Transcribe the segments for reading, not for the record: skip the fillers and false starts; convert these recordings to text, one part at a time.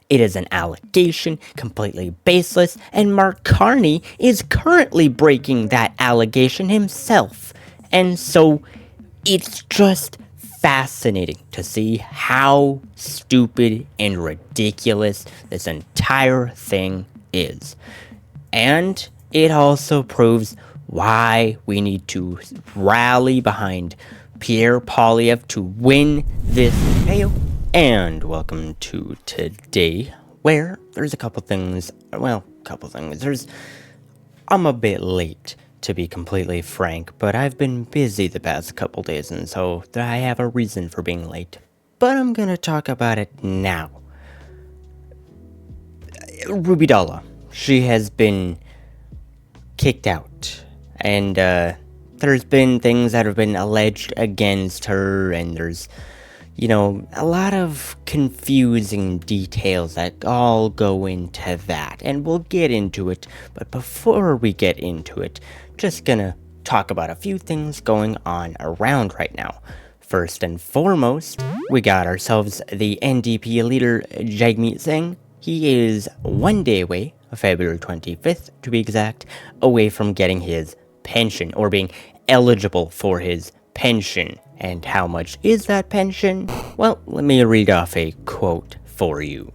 It is an allegation, completely baseless, and Mark Carney is currently breaking that allegation himself. And so, it's just fascinating to see how stupid and ridiculous this entire thing is. And it also proves why we need to rally behind Pierre Poilievre to win this video. And welcome to today, where there's a couple things. I'm a bit late, to be completely frank, but I've been busy the past couple days, and so I have a reason for being late. But I'm gonna talk about it now. Ruby Dhalla, she has been kicked out, and there's been things that have been alleged against her, and there's, a lot of confusing details that all go into that, and we'll get into it. But before we get into it, just gonna talk about a few things going on around right now. First and foremost, we got ourselves the NDP leader, Jagmeet Singh. He is 1 day away, February 25th to be exact, away from getting his pension, or being eligible for his pension. And how much is that pension? Well, let me read off a quote for you.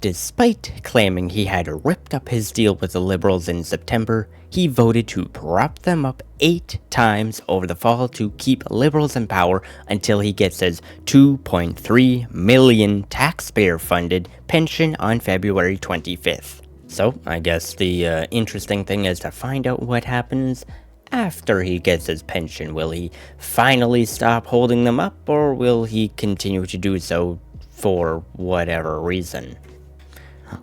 Despite claiming he had ripped up his deal with the Liberals in September, he voted to prop them up 8 times over the fall to keep Liberals in power until he gets his $2.3 million taxpayer-funded pension on February 25th. So, I guess the interesting thing is to find out what happens after he gets his pension. Will he finally stop holding them up, or will he continue to do so for whatever reason?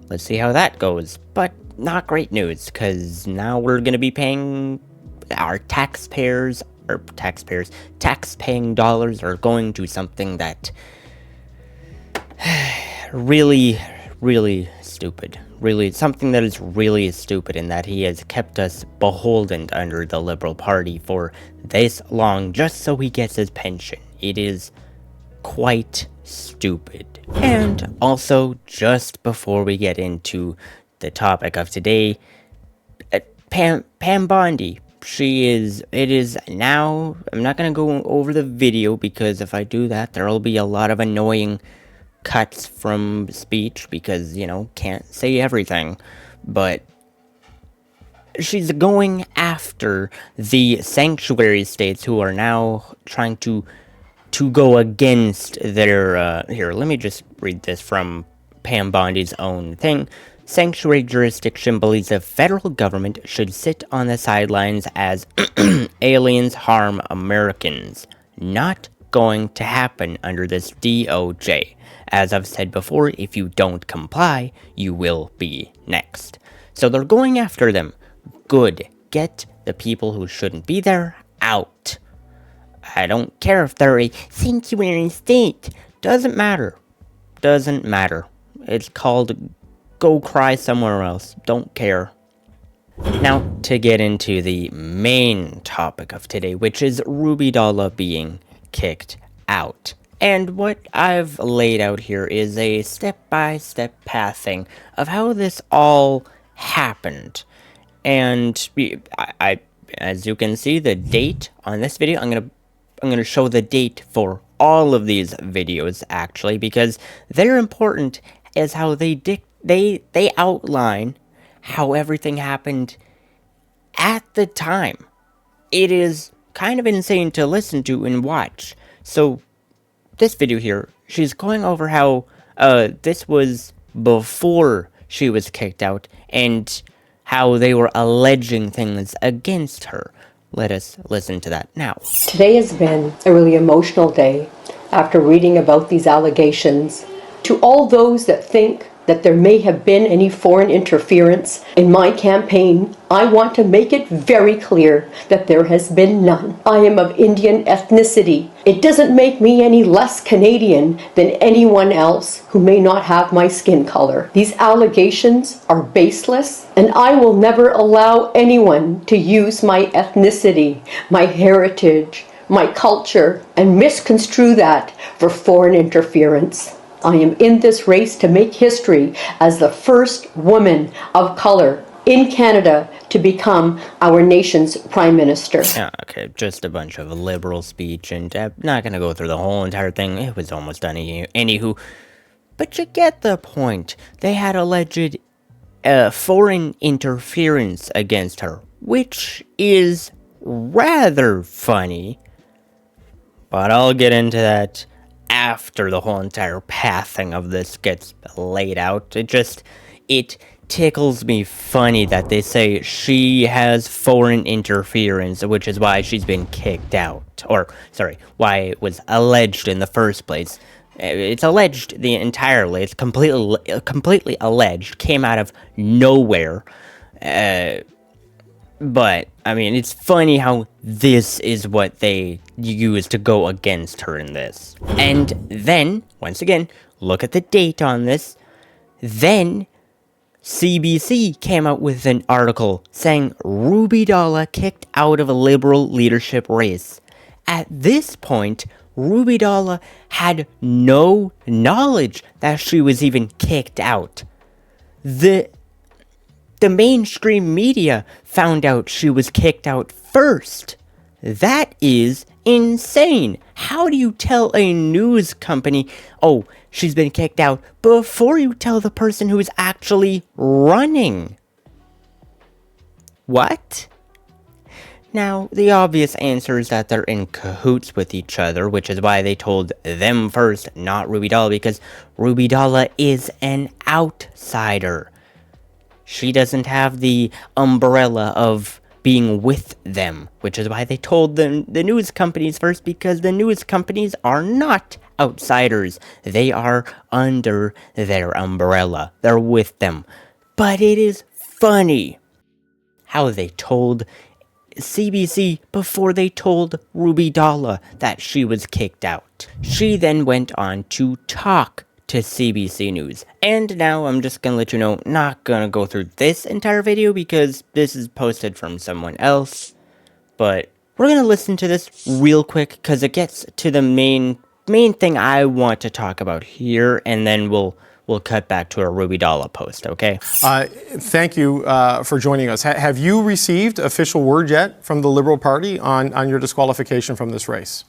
Let's see how that goes. But not great news, because now we're going to be paying our taxpaying dollars are going to something that really stupid. Something that is really stupid, in that he has kept us beholden under the Liberal Party for this long just so he gets his pension. It is quite stupid. And also, just before we get into the topic of today, Pam Bondi. It is now, I'm not going to go over the video, because if I do that, there will be a lot of annoying cuts from speech, because, can't say everything. But she's going after the sanctuary states who are now trying to go against their, here, let me just read this from Pam Bondi's own thing. Sanctuary jurisdiction believes the federal government should sit on the sidelines as aliens harm Americans. Not going to happen under this DOJ. As I've said before, if you don't comply, you will be next. So they're going after them. Good. Get the people who shouldn't be there out. I don't care if they're a sanctuary state. Doesn't matter. It's called go cry somewhere else. Don't care. Now, to get into the main topic of today, which is Ruby Dhalla being kicked out. And what I've laid out here is a step-by-step pathing of how this all happened. And I as you can see, the date on this video, I'm gonna show the date for all of these videos, actually, because they're important as how they outline how everything happened at the time. It is kind of insane to listen to and watch. So this video here, she's going over how this was before she was kicked out, and how they were alleging things against her. Let us listen to that now. Today has been a really emotional day after reading about these allegations. To all those that think that there may have been any foreign interference in my campaign, I want to make it very clear that there has been none. I am of Indian ethnicity. It doesn't make me any less Canadian than anyone else who may not have my skin color. These allegations are baseless, and I will never allow anyone to use my ethnicity, my heritage, my culture, and misconstrue that for foreign interference. I am in this race to make history as the first woman of color in Canada to become our nation's Prime Minister. Okay, just a bunch of liberal speech, and I'm not gonna go through the whole entire thing. It was almost done. Anywho, but you get the point. They had alleged foreign interference against her, which is rather funny. But I'll get into that after the whole entire pathing of this gets laid out. It tickles me funny that they say she has foreign interference, which is why she's been kicked out. Or, sorry, why it was alleged in the first place. It's alleged entirely. It's completely alleged. Came out of nowhere. But, I mean, it's funny how this is what they use to go against her in this. And then, once again, look at the date on this. Then, CBC came out with an article saying Ruby Dhalla kicked out of a Liberal leadership race. At this point, Ruby Dhalla had no knowledge that she was even kicked out. The mainstream media found out she was kicked out first. That is insane. How do you tell a news company, oh, she's been kicked out, before you tell the person who is actually running? What? Now, the obvious answer is that they're in cahoots with each other, which is why they told them first, not Ruby Dhalla, because Ruby Dhalla is an outsider. She doesn't have the umbrella of being with them, which is why they told the news companies first, because the news companies are not outsiders. They are under their umbrella. They're with them. But it is funny how they told CBC before they told Ruby Dhalla that she was kicked out. She then went on to talk to CBC News. And now I'm just gonna let you know, not gonna go through this entire video because this is posted from someone else. But we're gonna listen to this real quick because it gets to the main thing I want to talk about here, and then we'll cut back to a Ruby Dhalla post, okay? Thank you for joining us. Have you received official word yet from the Liberal Party on your disqualification from this race?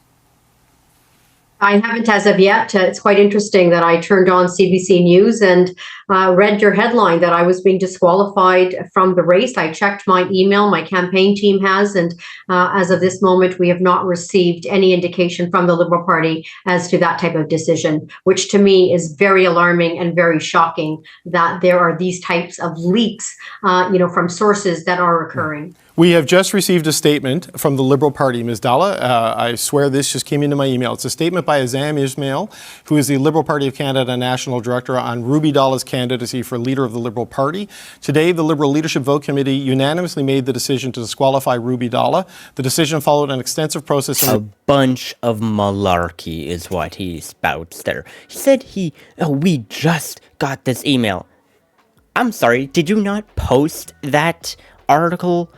I haven't as of yet. It's quite interesting that I turned on CBC News and read your headline that I was being disqualified from the race. I checked my email, my campaign team has, and as of this moment, we have not received any indication from the Liberal Party as to that type of decision, which to me is very alarming and very shocking that there are these types of leaks, from sources that are occurring. We have just received a statement from the Liberal Party, Ms. Dhalla. I swear this just came into my email. It's a statement by Azam Ismail, who is the Liberal Party of Canada National Director, on Ruby Dhalla's candidacy for leader of the Liberal Party. Today, the Liberal Leadership Vote Committee unanimously made the decision to disqualify Ruby Dhalla. The decision followed an extensive process. A bunch of malarkey is what he spouts there. He said we just got this email. I'm sorry, did you not post that article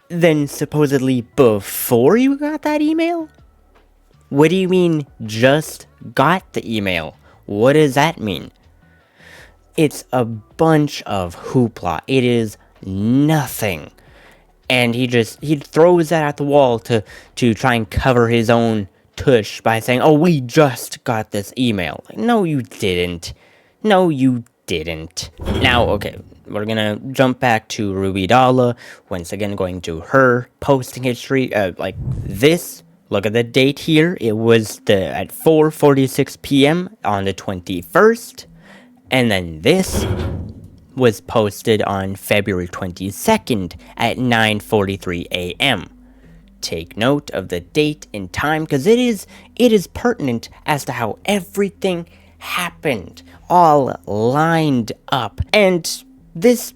then supposedly before you got that email? What do you mean just got the email? What does that mean? It's a bunch of hoopla. It is nothing. And he throws that at the wall to try and cover his own tush by saying, oh, we just got this email. Like, no, you didn't. No, you didn't. Now, okay, we're gonna jump back to Ruby Dhalla. Once again, going to her posting history. Like this, look at the date here. It was at 4:46 p.m. on the 21st. And then this was posted on February 22nd at 9:43 a.m. Take note of the date and time, because it is pertinent as to how everything happened, all lined up. And this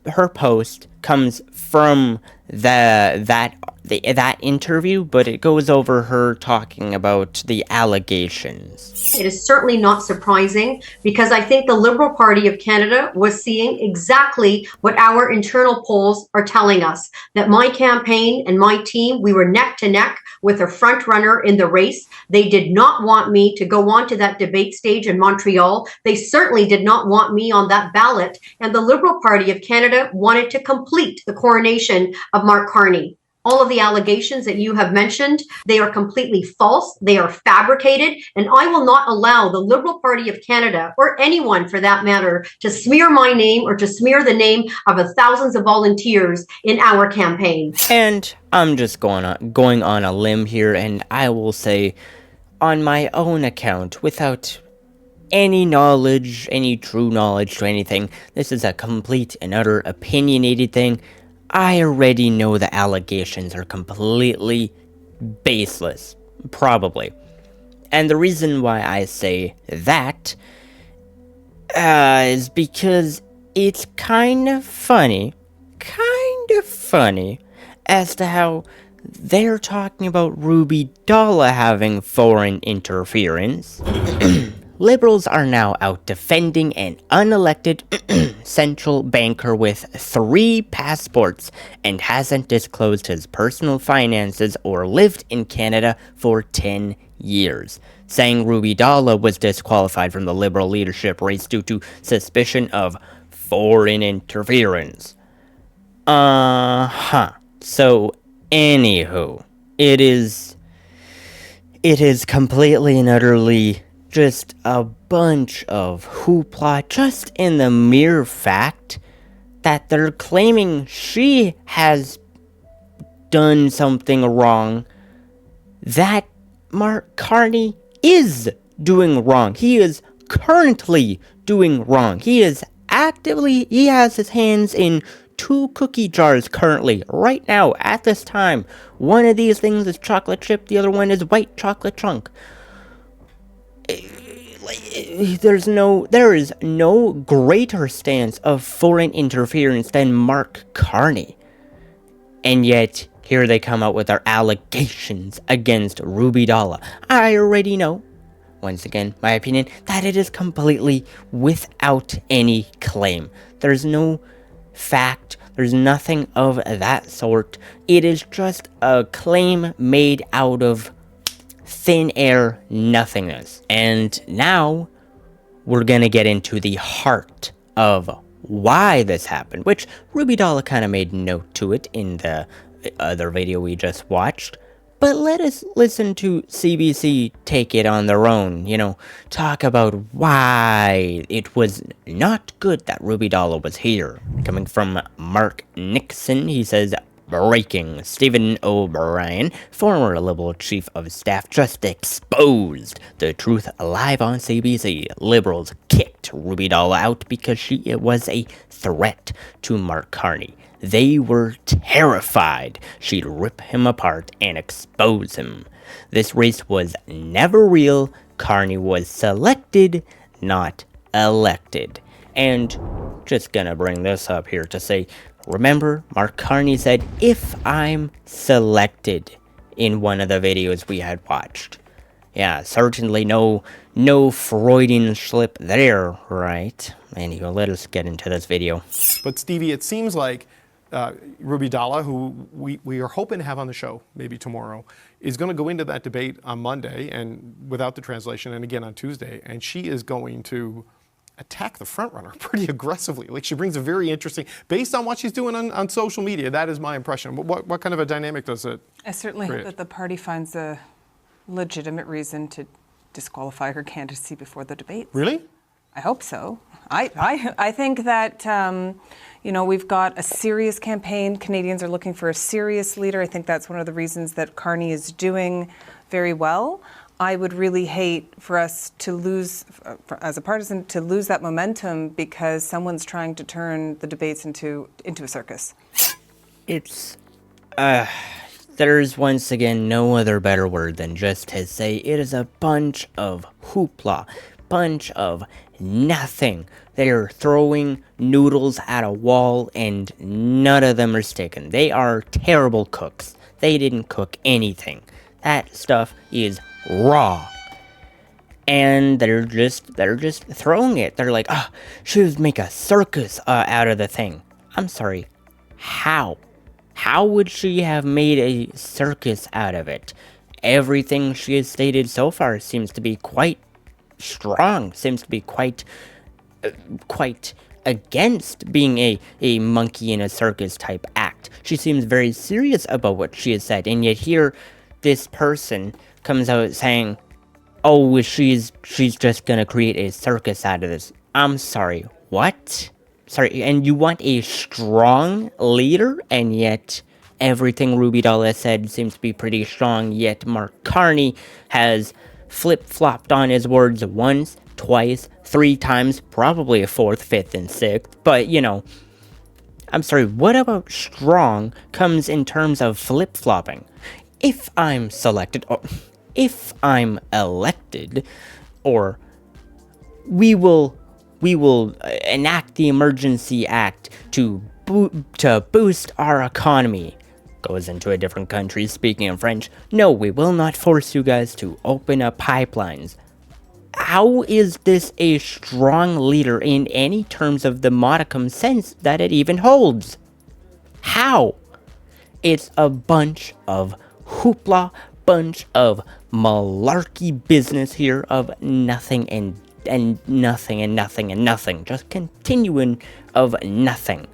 her post comes from that that interview, but it goes over her talking about the allegations. It is certainly not surprising because I think the Liberal Party of Canada was seeing exactly what our internal polls are telling us, that my campaign and my team, we were neck to neck with a front runner in the race. They did not want me to go on to that debate stage in Montreal. They certainly did not want me on that ballot. And the Liberal Party of Canada wanted to complete the coronation of Mark Carney. All of the allegations that you have mentioned, they are completely false. They are fabricated. And I will not allow the Liberal Party of Canada, or anyone for that matter, to smear my name or to smear the name of thousands of volunteers in our campaign. And I'm just going on a limb here, and I will say, on my own account, without any knowledge, any true knowledge to anything, this is a complete and utter opinionated thing. I already know the allegations are completely baseless, probably. And the reason why I say that is because it's kind of funny as to how they're talking about Ruby Dhalla having foreign interference. Liberals are now out defending an unelected central banker with 3 passports and hasn't disclosed his personal finances or lived in Canada for 10 years. Saying Ruby Dhalla was disqualified from the Liberal leadership race due to suspicion of foreign interference. So, anywho, it is completely and utterly just a bunch of hoopla, just in the mere fact that they're claiming she has done something wrong that Mark Carney is doing wrong. He is currently doing wrong. He has his hands in 2 cookie jars currently, right now, at this time. One of these things is chocolate chip, the other one is white chocolate chunk. There is no greater stance of foreign interference than Mark Carney. And yet, here they come out with their allegations against Ruby Dhalla. I already know, once again, my opinion, that it is completely without any claim. There's no fact, there's nothing of that sort. It is just a claim made out of thin air nothingness. And now we're gonna get into the heart of why this happened, which Ruby Dhalla kind of made note to it in the other video we just watched. But let us listen to CBC take it on their own, talk about why it was not good that Ruby Dhalla was here. Coming from Mark Nixon, he says, breaking, Stevie O'Brien, former Liberal Chief of Staff, just exposed the truth live on CBC. Liberals kicked Ruby Dhalla out because she was a threat to Mark Carney. They were terrified she'd rip him apart and expose him. This race was never real. Carney was selected, not elected. And just gonna bring this up here to say, remember, Mark Carney said, if I'm selected, in one of the videos we had watched. Yeah, certainly no Freudian slip there, right? Anyway, let us get into this video. But Stevie, it seems like Ruby Dhalla, who we are hoping to have on the show maybe tomorrow, is going to go into that debate on Monday and without the translation, and again on Tuesday, and she is going to attack the frontrunner pretty aggressively. Like, she brings a very interesting, based on what she's doing on social media, that is my impression. What kind of a dynamic does it I certainly create? hope that the party finds a legitimate reason to disqualify her candidacy before the debate. Really? I hope so. I think that, we've got a serious campaign. Canadians are looking for a serious leader. I think that's one of the reasons that Carney is doing very well. I would really hate for us to lose, as a partisan, to lose that momentum because someone's trying to turn the debates into a circus. It's, there's once again no other better word than just to say it is a bunch of hoopla, bunch of nothing. They're throwing noodles at a wall and none of them are sticking. They are terrible cooks. They didn't cook anything. That stuff is raw. And they're just throwing it. They're like, oh, she would make a circus out of the thing. I'm sorry, how? How would she have made a circus out of it? Everything she has stated so far seems to be quite strong, seems to be quite against being a monkey in a circus type act. She seems very serious about what she has said, and yet here, this person comes out saying, oh, she's just gonna create a circus out of this. I'm sorry, what? Sorry, and you want a strong leader, and yet everything Ruby Dhalla said seems to be pretty strong, yet Mark Carney has flip-flopped on his words once, twice, 3 times, probably a 4th, 5th, and 6th, but, you know, I'm sorry, what about strong comes in terms of flip-flopping? If I'm selected, or if I'm elected, or we will enact the Emergency Act to boost our economy. Goes into a different country speaking in French. No, we will not force you guys to open up pipelines. How is this a strong leader in any terms of the modicum sense that it even holds? How? It's a bunch of hoopla, bunch of malarkey business here of nothing and nothing and nothing and nothing. Just continuing of nothing.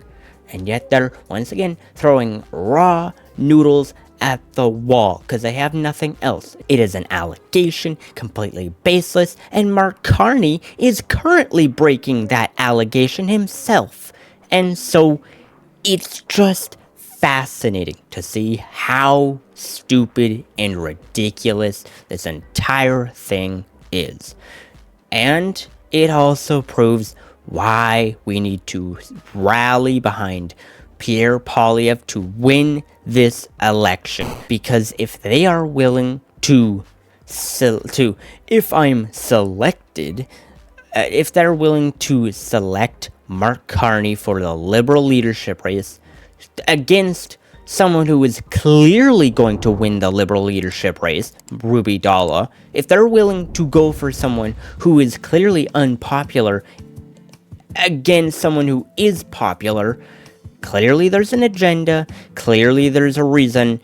And yet they're, once again, throwing raw noodles at the wall, because they have nothing else. It is an allegation, completely baseless, and Mark Carney is currently breaking that allegation himself. And so, it's just fascinating to see how stupid and ridiculous this entire thing is. And it also proves why we need to rally behind Pierre Poilievre to win this election. Because if they are willing to if I'm selected, if they're willing to select Mark Carney for the Liberal leadership race against someone who is clearly going to win the Liberal leadership race, Ruby Dhalla, if they're willing to go for someone who is clearly unpopular against someone who is popular, clearly there's an agenda, clearly there's a reason,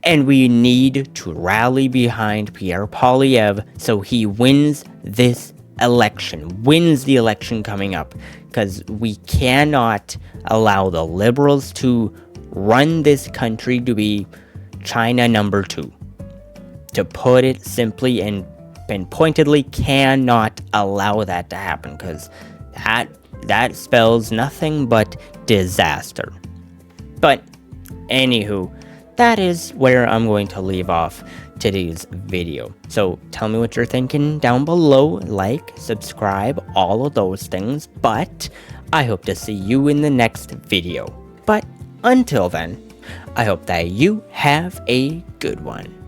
and we need to rally behind Pierre Poilievre so he wins this election, wins the election coming up, because we cannot allow the Liberals to run this country to be China number 2. To put it simply and pointedly, cannot allow that to happen, because that spells nothing but disaster. But anywho, that is where I'm going to leave off today's video. So tell me what you're thinking down below, like, subscribe, all of those things, but I hope to see you in the next video. But until then, I hope that you have a good one.